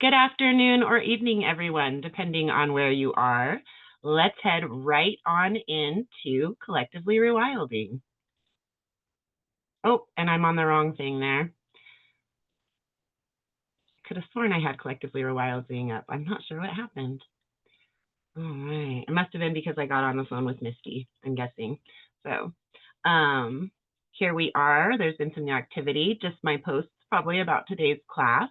Good afternoon or evening, everyone, depending on where you are. Let's head right on into Collectively Rewilding. Oh, and I'm on the wrong thing there. Could have sworn I had Collectively Rewilding up. I'm not sure what happened. All right. It must have been because I got on the phone with Misty, I'm guessing. So here we are. There's been some new activity, just my posts probably about today's class,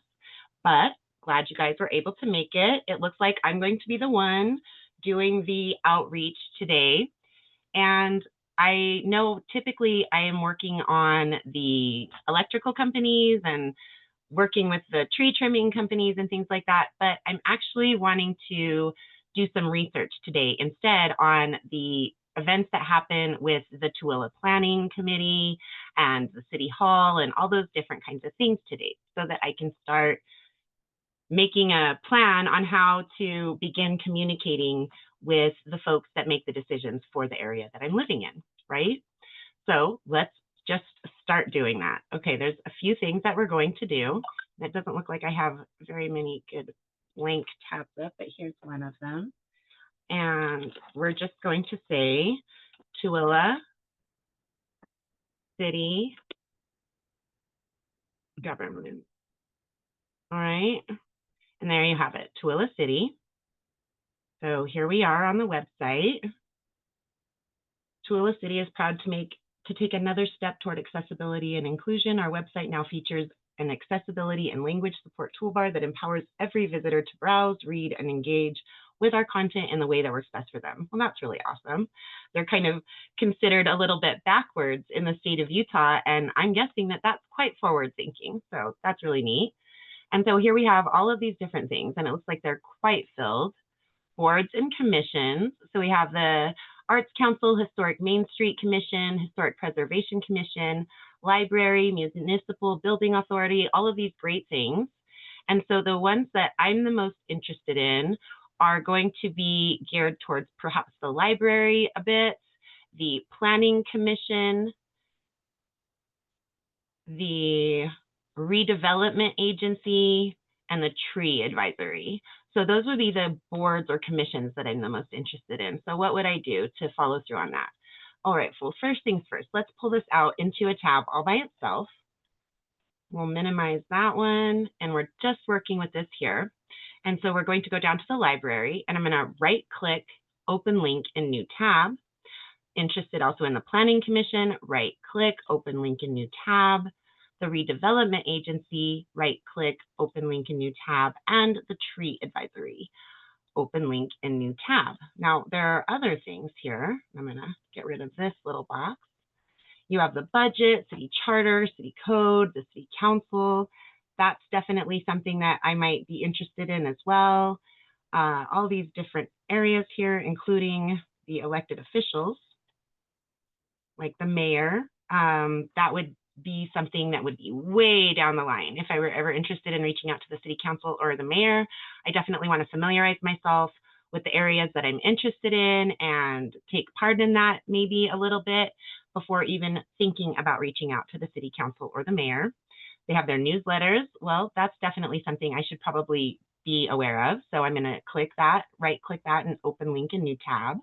but glad you guys were able to make it. It looks like I'm going to be the one doing the outreach today. And I know typically I am working on the electrical companies and working with the tree trimming companies and things like that, but I'm actually wanting to do some research today instead on the events that happen with the Tooele Planning Committee and the City Hall and all those different kinds of things today, so that I can start making a plan on how to begin communicating with the folks that make the decisions for the area that I'm living in, right? So let's just start doing that. Okay, there's a few things that we're going to do. It doesn't look like I have very many good blank tabs up, but here's one of them. And we're just going to say Tooele City Government. All right, and there you have it, Tooele City. So here we are on the website. Tooele City is proud to take another step toward accessibility and inclusion. Our website now features an accessibility and language support toolbar that empowers every visitor to browse, read, and engage with our content in the way that works best for them. Well, that's really awesome. They're kind of considered a little bit backwards in the state of Utah, and I'm guessing that that's quite forward thinking. So that's really neat. And so here we have all of these different things, and it looks like they're quite filled. Boards and commissions. So we have the Arts Council, Historic Main Street Commission, Historic Preservation Commission, Library, Municipal Building Authority, all of these great things. And so the ones that I'm the most interested in are going to be geared towards perhaps the library a bit, the Planning Commission, the Redevelopment Agency, and the Tree Advisory. So those would be the boards or commissions that I'm the most interested in. So what would I do to follow through on that? All right, well, first things first, let's pull this out into a tab all by itself. We'll minimize that one, and we're just working with this here. And so we're going to go down to the library, and I'm going to right-click, open link in new tab. Interested also in the Planning Commission, right-click, open link in new tab. The Redevelopment Agency, right-click, open link in new tab, and the Tree Advisory, open link in new tab. Now, there are other things here. I'm going to get rid of this little box. You have the budget, city charter, city code, the city council. That's definitely something that I might be interested in as well. All these different areas here, including the elected officials, like the mayor. That would be something that would be way down the line. If I were ever interested in reaching out to the city council or the mayor, I definitely want to familiarize myself with the areas that I'm interested in and take part in that maybe a little bit before even thinking about reaching out to the city council or the mayor. They have their newsletters. Well, that's definitely something I should probably be aware of. So I'm going to click that, right-click that, and open link in new tab.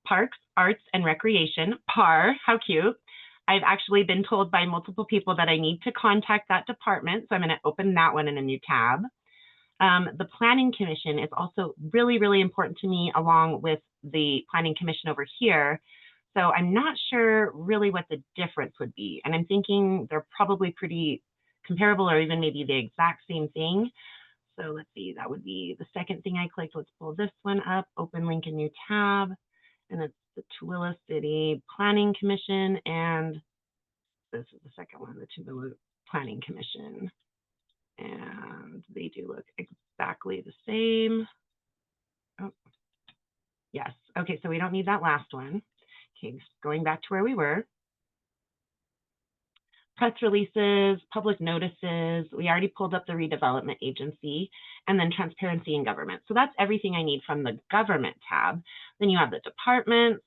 Parks, Arts, and Recreation, PAR, how cute. I've actually been told by multiple people that I need to contact that department, so I'm going to open that one in a new tab. The Planning Commission is also really, really important to me, along with the Planning Commission over here. So I'm not sure really what the difference would be, and I'm thinking they're probably pretty comparable or even maybe the exact same thing. So let's see, that would be the second thing I clicked. Let's pull this one up, open link in new tab. And it's the Tooele City Planning Commission, and this is the second one, the Tooele Planning Commission. And they do look exactly the same. Oh, yes. Okay, so we don't need that last one. Okay, going back to where we were. Press releases, public notices. We already pulled up the Redevelopment Agency, and then Transparency in Government. So that's everything I need from the Government tab. Then you have the departments,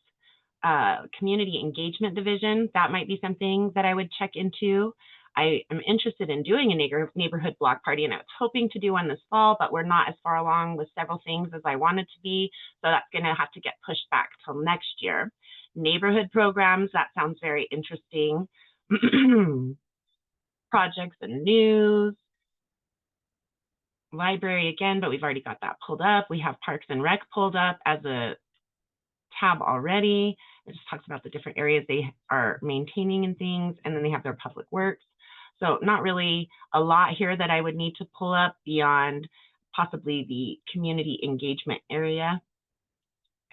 Community Engagement Division. That might be something that I would check into. I am interested in doing a neighborhood block party, and I was hoping to do one this fall, but we're not as far along with several things as I wanted to be. So that's going to have to get pushed back till next year. Neighborhood programs, that sounds very interesting. Projects and news. Library again, but we've already got that pulled up. We have Parks and Rec pulled up as a tab already. It just talks about the different areas they are maintaining and things, and then they have their public works. So not really a lot here that I would need to pull up beyond possibly the community engagement area.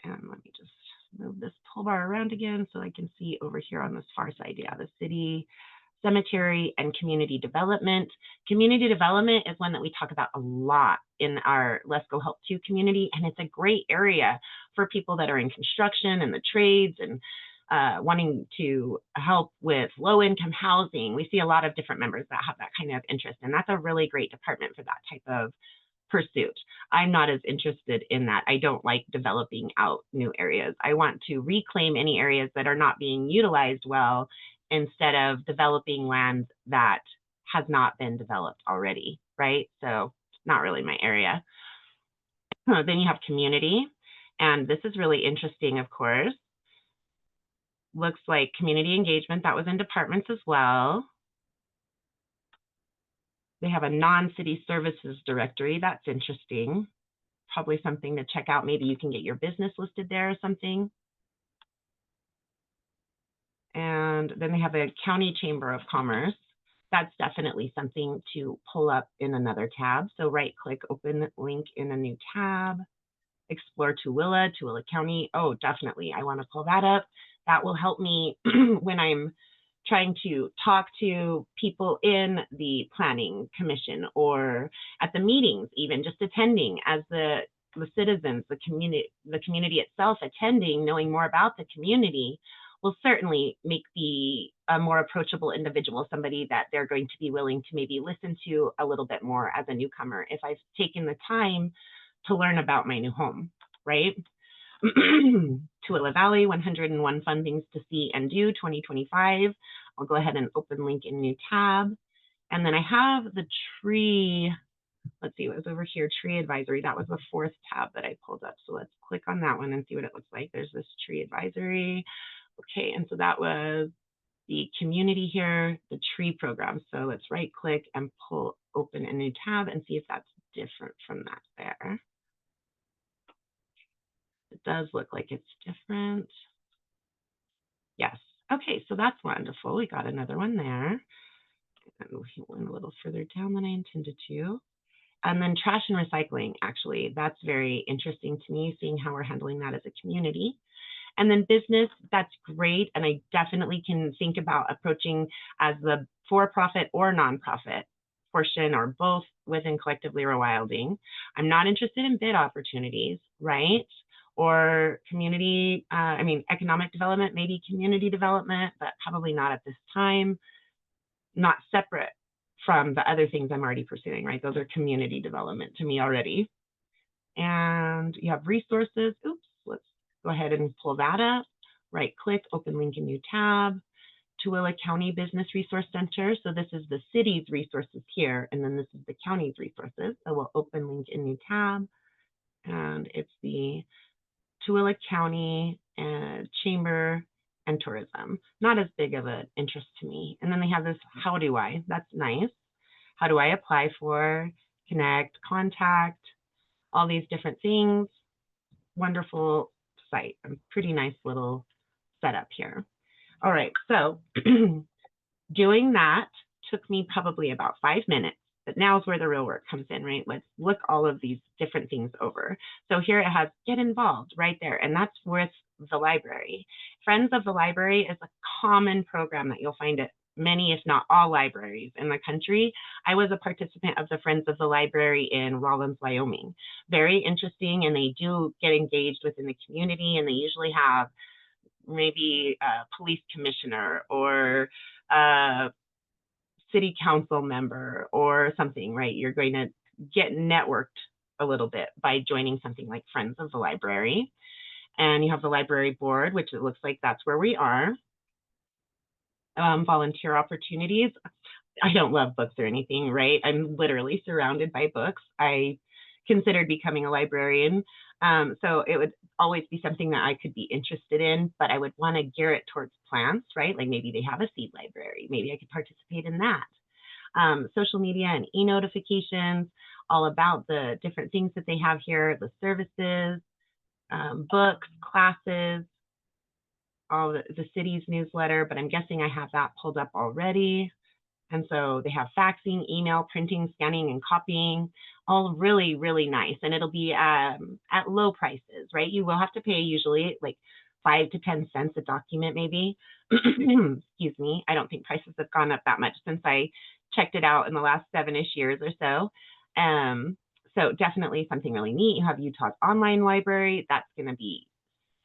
And let me just move this toolbar around again so I can see over here on this far side, yeah, the city, cemetery, and community development. Community development is one that we talk about a lot in our Lesko Help 2 community, and it's a great area for people that are in construction and the trades and wanting to help with low-income housing. We see a lot of different members that have that kind of interest, and that's a really great department for that type of pursuit. I'm not as interested in that. I don't like developing out new areas. I want to reclaim any areas that are not being utilized well instead of developing land that has not been developed already, right? So not really my area. Then you have community, and this is really interesting, of course. Looks like community engagement, that was in departments as well. They have a non-city services directory. That's interesting. Probably something to check out. Maybe you can get your business listed there or something. And then they have a county chamber of commerce. That's definitely something to pull up in another tab. So right click, open link in a new tab, explore Tooele County. Oh, definitely. I want to pull that up. That will help me when I'm trying to talk to people in the planning commission or at the meetings, even just attending as the citizens, the community itself attending, knowing more about the community will certainly make the a more approachable individual, somebody that they're going to be willing to maybe listen to a little bit more as a newcomer if I've taken the time to learn about my new home, right? Tooele Valley, 101 fun things to see and do, 2025. I'll go ahead and open link in new tab. And then I have the tree, let's see, it was over here, tree advisory. That was the fourth tab that I pulled up. So let's click on that one and see what it looks like. There's this tree advisory. Okay, and so that was the community here, the tree program. So let's right click and pull open a new tab and see if that's different from that there. It does look like it's different. Yes. Okay, so that's wonderful. We got another one there. And we went a little further down than I intended to. And then trash and recycling, actually, that's very interesting to me, seeing how we're handling that as a community. And then business, that's great. And I definitely can think about approaching as the for-profit or nonprofit portion or both within collectively Rewilding. I'm not interested in bid opportunities, right? Or community, economic development, maybe community development, but probably not at this time, not separate from the other things I'm already pursuing, right? Those are community development to me already. And you have resources. Oops, let's go ahead and pull that up. Right click, open link in new tab. Tooele County Business Resource Center. So this is the city's resources here, and then this is the county's resources. So we'll open link in new tab, and it's the Tooele County Chamber and Tourism. Not as big of an interest to me. And then they have this, how do I? That's nice. How do I apply for, connect, contact, all these different things. Wonderful site. A pretty nice little setup here. All right, so doing that took me probably about 5 minutes, but now is where the real work comes in, right? Let's look all of these different things over. So here it has get involved right there, and that's with the library. Friends of the Library is a common program that you'll find at many, if not all, libraries in the country. I was a participant of the Friends of the Library in Rawlins, Wyoming. Very interesting, and they do get engaged within the community, and they usually have maybe a police commissioner or a city council member or something, right? You're going to get networked a little bit by joining something like Friends of the Library. And you have the library board, which it looks like that's where we are. Volunteer opportunities. I don't love books or anything, right? I'm literally surrounded by books. I considered becoming a librarian. So it would always be something that I could be interested in, but I would want to gear it towards plants, right? Like maybe they have a seed library. Maybe I could participate in that. Social media and e-notifications, all about the different things that they have here, the services, books, classes, all the city's newsletter, but I'm guessing I have that pulled up already. And so they have faxing, email, printing, scanning, and copying, all really, really nice. And it'll be at low prices, right? You will have to pay usually like 5 to 10 cents a document, maybe. Excuse me. I don't think prices have gone up that much since I checked it out in the last 7-ish years or so. So definitely something really neat. You have Utah's online library. That's going to be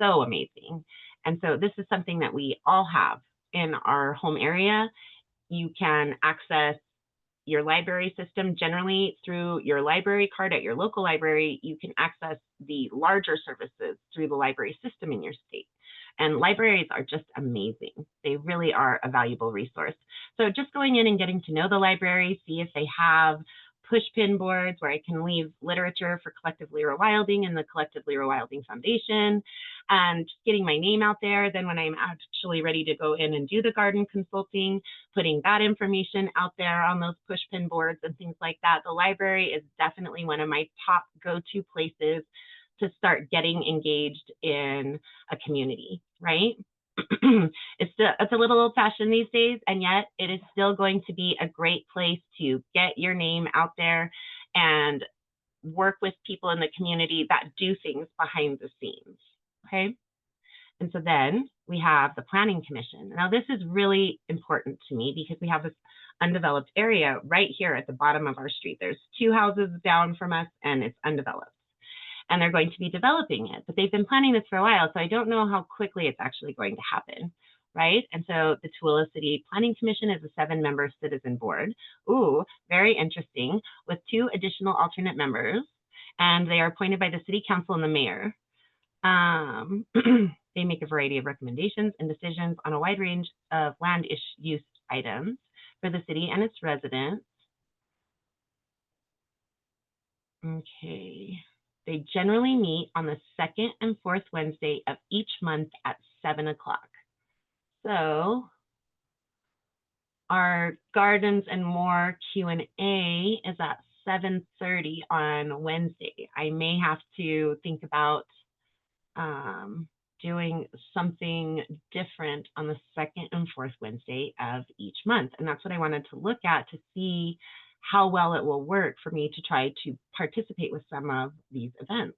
so amazing. And so this is something that we all have in our home area. You can access your library system generally through your library card at your local library. You can access the larger services through the library system in your state. And libraries are just amazing. They really are a valuable resource. So just going in and getting to know the library, see if they have push pin boards where I can leave literature for Collectively Rewilding and the Collectively Rewilding Foundation, and just getting my name out there. Then when I'm actually ready to go in and do the garden consulting, putting that information out there on those push pin boards and things like that. The library is definitely one of my top go-to places to start getting engaged in a community, right? It's a little old-fashioned these days, and yet it is still going to be a great place to get your name out there and work with people in the community that do things behind the scenes, okay? And so then we have the Planning Commission. Now this is really important to me because we have this undeveloped area right here at the bottom of our street. There's 2 houses down from us and it's undeveloped. And they're going to be developing it, but they've been planning this for a while, so I don't know how quickly it's actually going to happen, right? And so the Tooele City Planning Commission is a 7-member citizen board. Ooh, very interesting, with 2 additional alternate members, and they are appointed by the city council and the mayor. They make a variety of recommendations and decisions on a wide range of land use items for the city and its residents. Okay. They generally meet on the 2nd and 4th Wednesday of each month at 7 o'clock. So our Gardens and More Q&A is at 7:30 on Wednesday. I may have to think about doing something different on the 2nd and 4th Wednesday of each month. And that's what I wanted to look at to see how well it will work for me to try to participate with some of these events.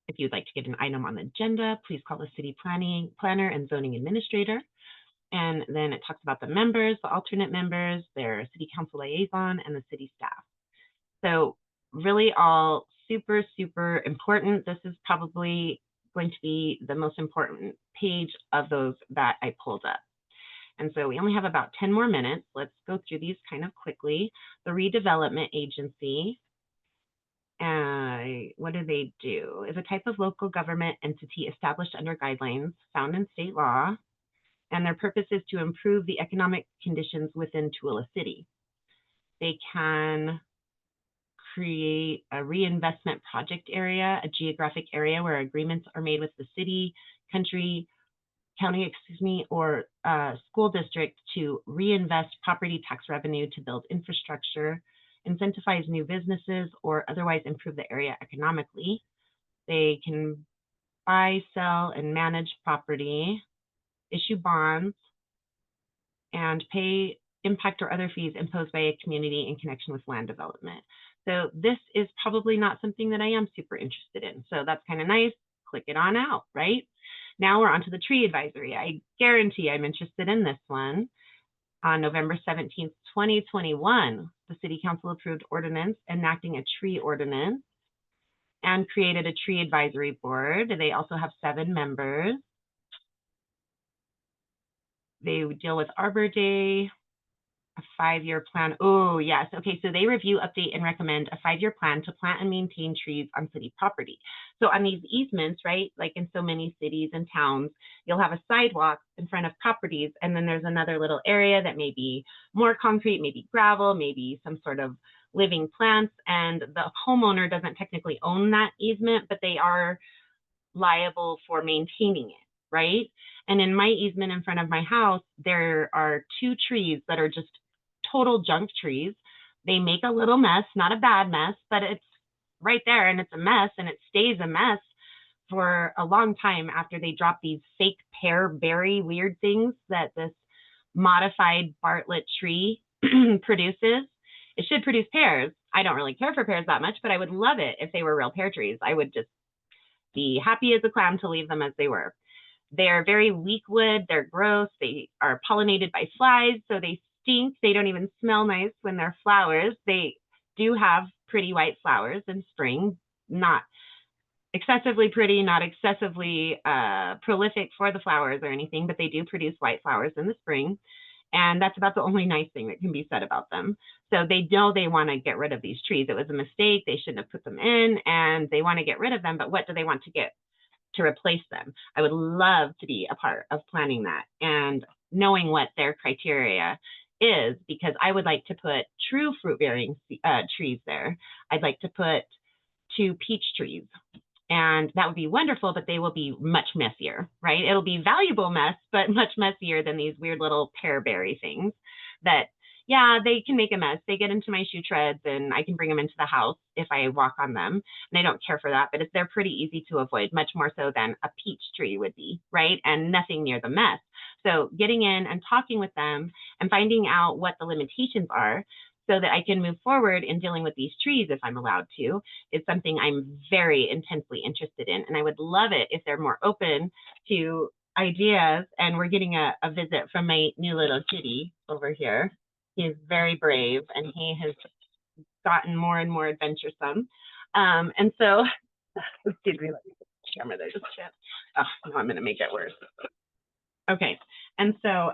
If you'd like to get an item on the agenda, please call the city planner and zoning administrator. And then it talks about the members, the alternate members, their city council liaison, and the city staff. So really all super, super important. This is probably going to be the most important page of those that I pulled up. And so we only have about 10 more minutes. Let's go through these kind of quickly. The Redevelopment Agency, what do they do? Is a type of local government entity established under guidelines found in state law, and their purpose is to improve the economic conditions within Tooele City. They can create a reinvestment project area, a geographic area where agreements are made with the city, county, or school district to reinvest property tax revenue to build infrastructure, incentivize new businesses, or otherwise improve the area economically. They can buy, sell, and manage property, issue bonds, and pay impact or other fees imposed by a community in connection with land development. So this is probably not something that I am super interested in. So that's kind of nice. Click it on out, right? Now we're on to the tree advisory. I guarantee I'm interested in this one. On November 17th, 2021, the City Council approved ordinance enacting a tree ordinance and created a tree advisory board. They also have 7 members. They deal with Arbor Day, A 5-year plan. Oh, yes. Okay, so they review, update, and recommend a 5-year plan to plant and maintain trees on city property. So on these easements, right, like in so many cities and towns, you'll have a sidewalk in front of properties, and then there's another little area that may be more concrete, maybe gravel, maybe some sort of living plants, and the homeowner doesn't technically own that easement, but they are liable for maintaining it, right? And in my easement in front of my house, there are 2 trees that are just total junk trees. They make a little mess, not a bad mess, but it's right there and it's a mess, and it stays a mess for a long time after they drop these fake pear berry weird things that this modified Bartlett tree produces. It should produce pears. I don't really care for pears that much, but I would love it if they were real pear trees. I would just be happy as a clam to leave them as they were. They're very weak wood. They're gross. They are pollinated by flies, so they stink. They don't even smell nice when they're flowers. They do have pretty white flowers in spring, not excessively pretty, not excessively prolific for the flowers or anything, but they do produce white flowers in the spring. And that's about the only nice thing that can be said about them. So they know they want to get rid of these trees. It was a mistake. They shouldn't have put them in, and they want to get rid of them. But what do they want to get to replace them? I would love to be a part of planning that and knowing what their criteria is, because I would like to put true fruit-bearing trees there. I'd like to put 2 peach trees. And that would be wonderful, but they will be much messier, right? It'll be valuable mess, but much messier than these weird little pear berry things that, yeah, they can make a mess. They get into my shoe treads, and I can bring them into the house if I walk on them. And I don't care for that, but they're pretty easy to avoid, much more so than a peach tree would be, right? And nothing near the mess. So getting in and talking with them and finding out what the limitations are so that I can move forward in dealing with these trees if I'm allowed to, is something I'm very intensely interested in. And I would love it if they're more open to ideas. And we're getting a visit from my new little kitty over here. He is very brave, and he has gotten more and more adventuresome. And so, excuse me, let me put the camera there just a bit. Oh, no, I'm going to make it worse. Okay, and so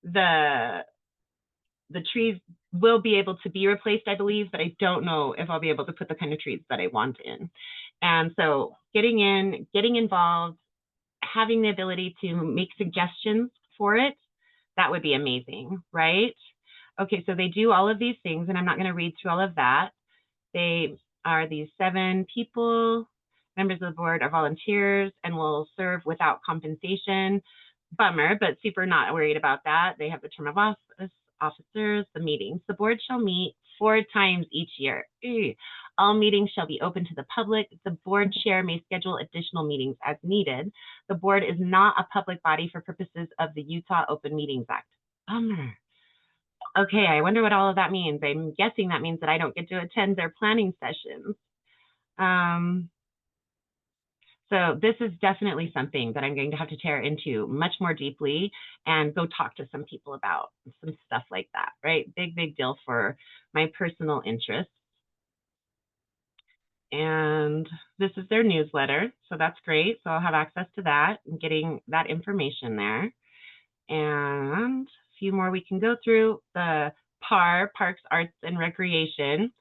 the trees will be able to be replaced, I believe, but I don't know if I'll be able to put the kind of trees that I want in. And so getting in, getting involved, having the ability to make suggestions for it, that would be amazing, right? Okay, so they do all of these things, and I'm not going to read through all of that. They are these 7 people. Members of the board are volunteers and will serve without compensation. Bummer, but super not worried about that. They have the term of officers, the meetings. The board shall meet 4 times each year. All meetings shall be open to the public. The board chair may schedule additional meetings as needed. The board is not a public body for purposes of the Utah Open Meetings Act. Bummer. Okay, I wonder what all of that means. I'm guessing that means that I don't get to attend their planning sessions. So this is definitely something that I'm going to have to tear into much more deeply and go talk to some people about some stuff like that, right? Big, big deal for my personal interests. And this is their newsletter, so that's great. So I'll have access to that and getting that information there. And a few more we can go through. The PAR, Parks, Arts, and Recreation,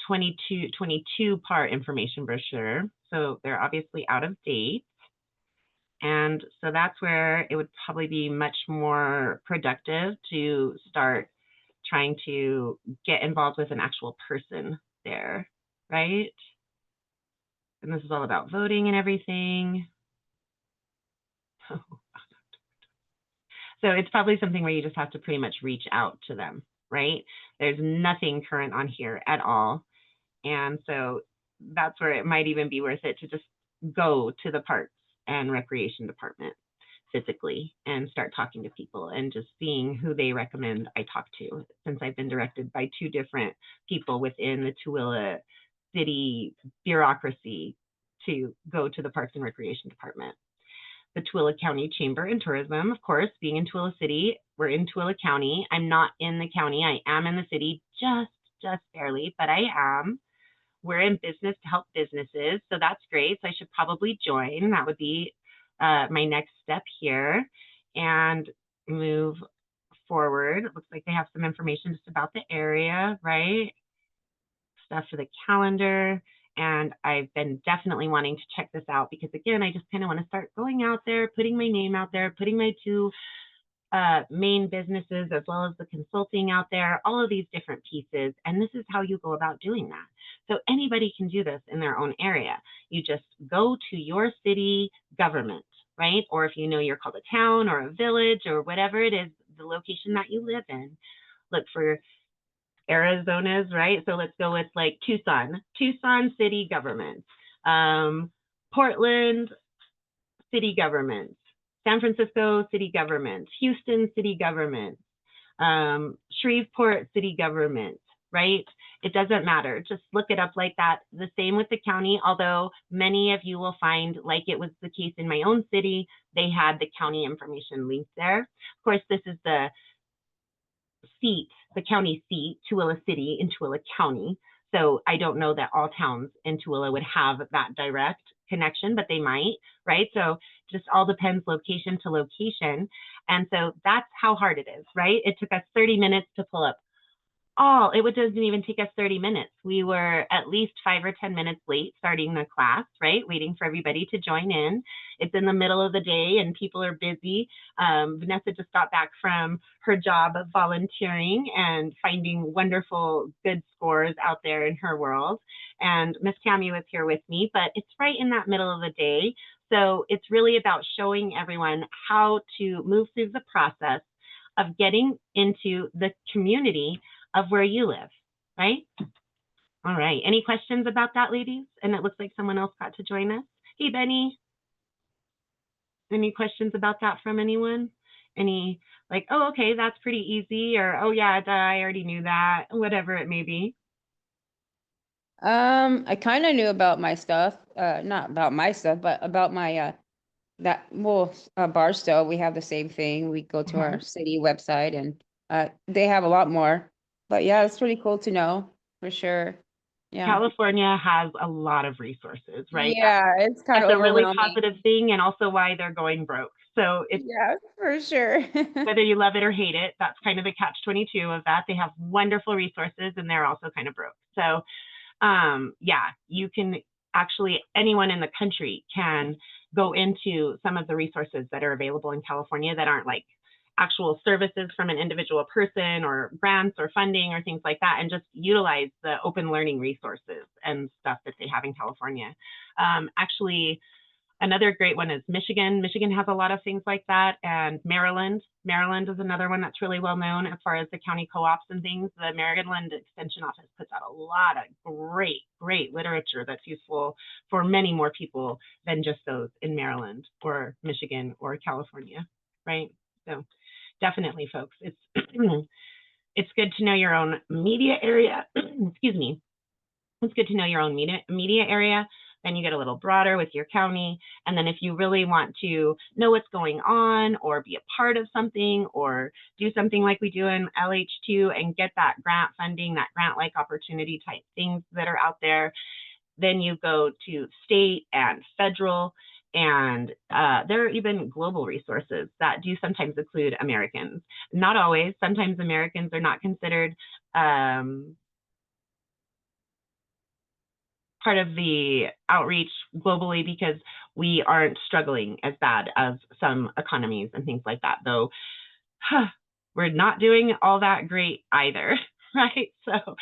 22 PAR information brochure. So they're obviously out of date. And so that's where it would probably be much more productive to start trying to get involved with an actual person there, right? And this is all about voting and everything. So it's probably something where you just have to pretty much reach out to them, right? There's nothing current on here at all. And so that's where it might even be worth it to just go to the Parks and Recreation Department physically and start talking to people and just seeing who they recommend I talk to, since I've been directed by 2 different people within the Tooele City bureaucracy to go to the Parks and Recreation Department. The Tooele County Chamber and Tourism, of course, being in Tooele City, we're in Tooele County. I'm not in the county. I am in the city, just barely, but I am. We're in business to help businesses, so that's great. So I should probably join. That would be my next step here, and move forward. It looks like they have some information just about the area, right? Stuff for the calendar. And I've been definitely wanting to check this out because, again, I just kind of want to start going out there, putting my name out there, putting my two main businesses as well as the consulting out there, all of these different pieces. And this is how you go about doing that. So anybody can do this in their own area. You just go to your city government, right? Or if you know you're called a town or a village or whatever it is, the location that you live in, look for Arizona's, right? So let's go with like Tucson city government, Portland city government, San Francisco city government, Houston city government, Shreveport city government, right? It doesn't matter. Just look it up like that. The same with the county, although many of you will find, like it was the case in my own city, they had the county information linked there. Of course, this is the seat, the county seat, Tooele City in Tooele County. So I don't know that all towns in Tooele would have that direct connection, but they might, right? So just all depends location to location. And so that's how hard it is, right? It took us 30 minutes to pull up it doesn't even take us 30 minutes. We were at least 5 or 10 minutes late starting the class, right? Waiting for everybody to join in. It's in the middle of the day and people are busy. Vanessa just got back from her job of volunteering and finding wonderful, good scores out there in her world. And Miss Tammy was here with me, but it's right in that middle of the day. So it's really about showing everyone how to move through the process of getting into the community of where you live, right? All right. Any questions about that, ladies? And it looks like someone else got to join us. Hey, Benny. Any questions about that from anyone? Any like, oh, okay, that's pretty easy, or oh yeah, I already knew that, whatever it may be. I kind of knew about my stuff, not about my stuff, but about my Barstow. We have the same thing. We go to our city website and they have a lot more. But yeah, it's pretty cool to know for sure. Yeah. California has a lot of resources, right? Yeah, it's kind That's of a really overwhelming. positive thing, and also why they're going broke. So it's Yeah, for sure. whether you love it or hate it, that's kind of the catch-22 of that. They have wonderful resources and they're also kind of broke. So yeah, you can actually, anyone in the country can go into some of the resources that are available in California that aren't like actual services from an individual person or grants or funding or things like that, and just utilize the open learning resources and stuff that they have in California. Actually, another great one is Michigan. Michigan has a lot of things like that. And Maryland. Maryland is another one that's really well known as far as the county co-ops and things. The Maryland Extension Office puts out a lot of great literature that's useful for many more people than just those in Maryland or Michigan or California, right? So definitely, folks, it's it's good to know your own media area. Excuse me. It's good to know your own media area. Then you get a little broader with your county. And then if you really want to know what's going on or be a part of something or do something like we do in LH2 and get that grant funding, that grant-like opportunity type things that are out there, then you go to state and federal. And there are even global resources that do sometimes include Americans. Not always. Sometimes Americans are not considered part of the outreach globally because we aren't struggling as bad as some economies and things like that, though we're not doing all that great either, right? So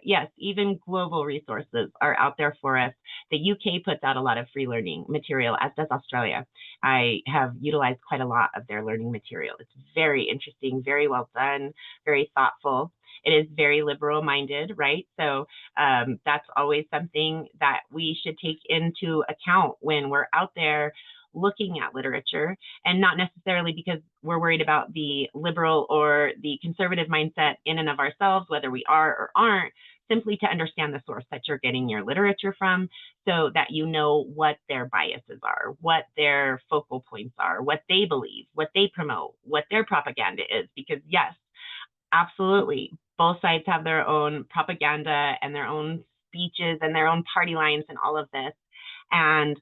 yes, even global resources are out there for us. The UK puts out a lot of free learning material, as does Australia. I have utilized quite a lot of their learning material. It's very interesting, very well done, very thoughtful. It is very liberal minded, right? So that's always something that we should take into account when we're out there looking at literature, and not necessarily because we're worried about the liberal or the conservative mindset in and of ourselves, whether we are or aren't, simply to understand the source that you're getting your literature from so that you know what their biases are, what their focal points are, what they believe, what they promote, what their propaganda is. Because yes, absolutely, both sides have their own propaganda and their own speeches and their own party lines and all of this. And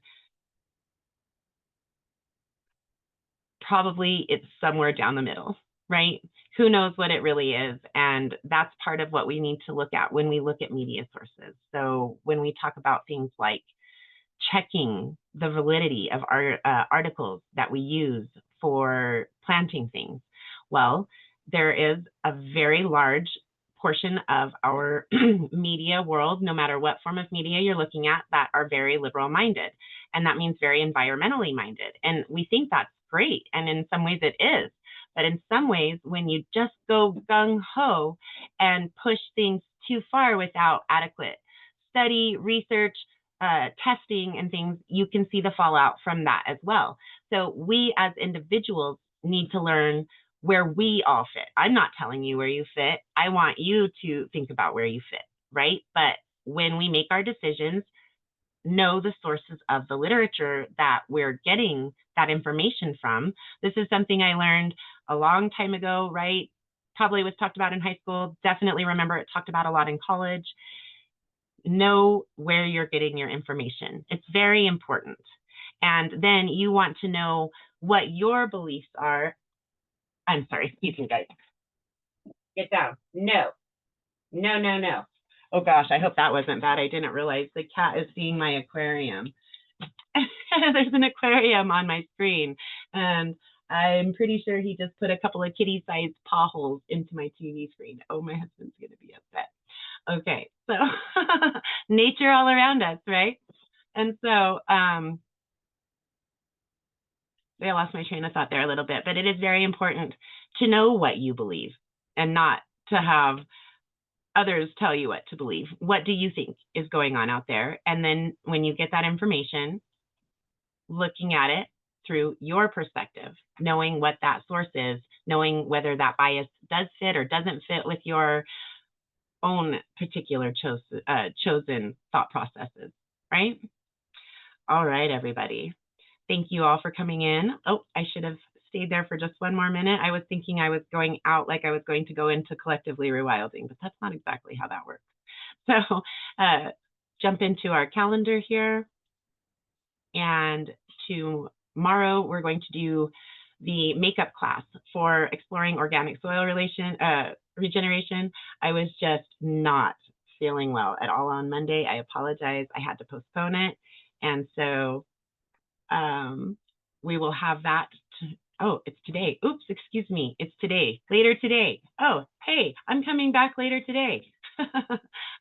probably it's somewhere down the middle, right? Who knows what it really is? And that's part of what we need to look at when we look at media sources. So when we talk about things like checking the validity of our articles that we use for planting things, well, there is a very large portion of our media world, no matter what form of media you're looking at, that are very liberal minded. And that means very environmentally minded. And we think that's great. And in some ways it is. But in some ways, when you just go gung ho and push things too far without adequate study, research, testing, and things, you can see the fallout from that as well. So we as individuals need to learn where we all fit. I'm not telling you where you fit. I want you to think about where you fit, right? But when we make our decisions, know the sources of the literature that we're getting that information from. This is something I learned a long time ago, right? Probably was talked about in high school. Definitely remember it talked about a lot in college. Know where you're getting your information. It's very important. And then you want to know what your beliefs are. I'm sorry, excuse me, guys. Get down. No, no, no, no. Oh gosh, I hope that wasn't bad. I didn't realize the cat is seeing my aquarium. There's an aquarium on my screen, and I'm pretty sure he just put a couple of kitty-sized paw holes into my TV screen. Oh, my husband's gonna be upset. Okay, so nature all around us, right? And so I lost my train of thought there a little bit, but it is very important to know what you believe and not to have others tell you what to believe. What do you think is going on out there? And then when you get that information, looking at it through your perspective, knowing what that source is, knowing whether that bias does fit or doesn't fit with your own particular chosen thought processes, right? All right, everybody. Thank you all for coming in. Oh, I should have stayed there for just one more minute. I was thinking I was going out like I was going to go into collectively rewilding, but that's not exactly how that works. So jump into our calendar here. And tomorrow we're going to do the makeup class for exploring organic soil regeneration. I was just not feeling well at all on Monday. I apologize. I had to postpone it. And so we will have that. Oh, it's today. Oops, excuse me. It's today. Later today. Oh, hey, I'm coming back later today.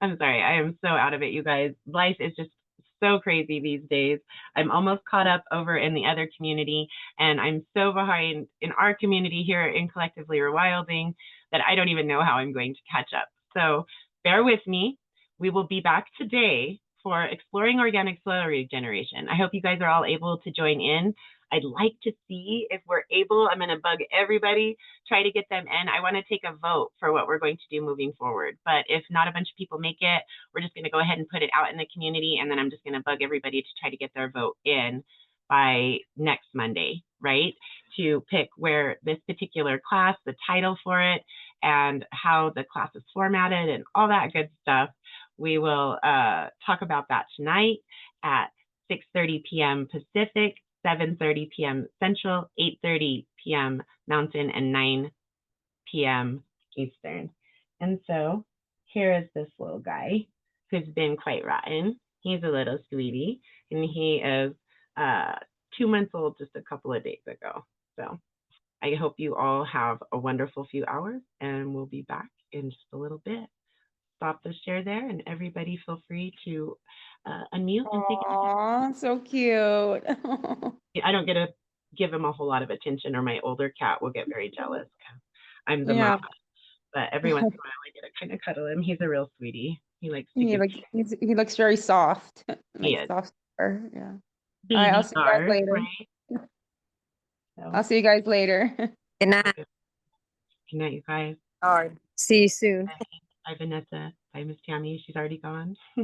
I'm sorry. I am so out of it, you guys. Life is just so crazy these days. I'm almost caught up over in the other community, and I'm so behind in our community here in Collectively Rewilding that I don't even know how I'm going to catch up. So bear with me. We will be back today for exploring organic soil regeneration. I hope you guys are all able to join in. I'd like to see if we're able. I'm going to bug everybody, try to get them in. I want to take a vote for what we're going to do moving forward. But if not a bunch of people make it, we're just going to go ahead and put it out in the community. And then I'm just going to bug everybody to try to get their vote in by next Monday, right? To pick where this particular class, the title for it, and how the class is formatted and all that good stuff. We will talk about that tonight at 6:30 p.m. Pacific, 7:30 p.m. Central, 8:30 p.m. Mountain, and 9 p.m. Eastern. And so here is this little guy who's been quite rotten. He's a little sweetie, and he is 2 months old just a couple of days ago. So I hope you all have a wonderful few hours, and we'll be back in just a little bit. Stop the share there, and everybody feel free to unmute and take it. Aw, so cute. I don't get to give him a whole lot of attention, or my older cat will get very jealous. I'm the Yeah. mom, but every once in a while I get to kind of cuddle him. He's a real sweetie. He likes to He looks very soft. He Like is. soft fur. Yeah. All right, Baby I'll see you guys star, later. right? So, I'll see you guys later. Good night. good night, you guys. All right. See you soon. Bye, Vanessa. Bye, Miss Tammy. She's already gone.